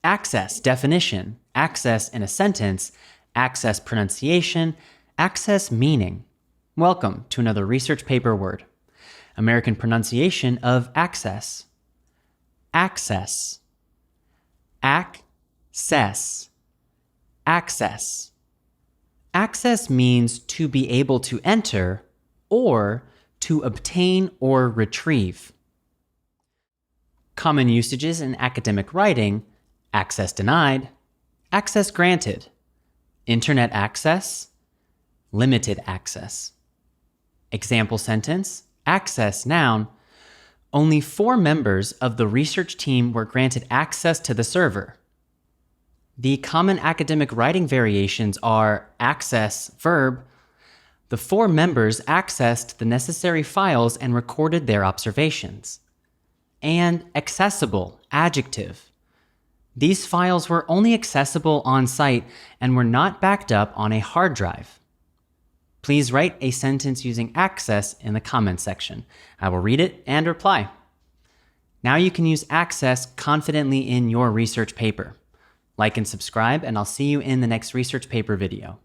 access definition, access in a sentence, access pronunciation, access meaning. Welcome to another research paper word. American pronunciation of access. Access. Ac-cess. Access. Access means to be able to enter or to obtain or retrieve. Common usages in academic writing: access denied, access granted, internet access, limited access. Example sentence: access noun. Only 4 members of the research team were granted access to the server. The common academic writing variations are access verb. The 4 members accessed the necessary files and recorded their observations. And accessible adjective. These files were only accessible on site and were not backed up on a hard drive. Please write a sentence using access in the comments section. I will read it and reply. Now you can use access confidently in your research paper. Like and subscribe, and I'll see you in the next research paper video.